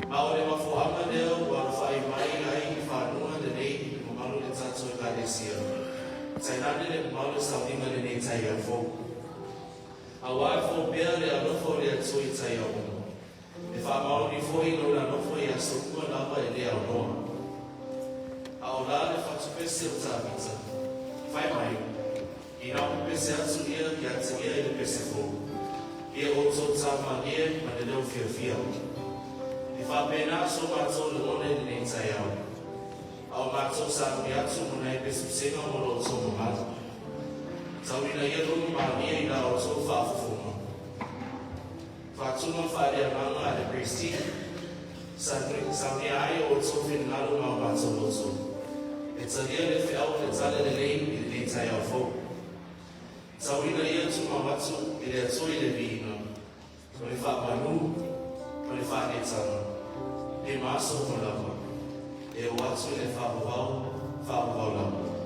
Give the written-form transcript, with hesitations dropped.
Maore mafuama leo wa fai mai ai whanua le nei mamalu le tātou ka le sia. Tainane le mamalu saunga le nei tai a fō. A wai fō bea le anofo le atui tai a ono. E wha maori fō i lona anofo i a sokua lava e le au noa. A o la le whatupese o tā pita. Whai mai, i nā pese atu ia ki atu ia i le pese fō. Ia o tō tā manie ma le leo fia fia. I whapena so mātou le one le nei tai au. Au mātou sa kuri atu muna i pesu senga mo lo tō mamata. Tauina ia rungu mania i la o tō whawhawhunga. Whatuma wharea manga a le Christi. Sauni ai o tō whengaru mau mātou loto. E talia le whiau le tale le lei i le nei tai au fō. Tauina ia tu mamatu i le atoi le vina. O le whapanu, o le whanetanga. E maso mo lava, e o atu le whapawau lava.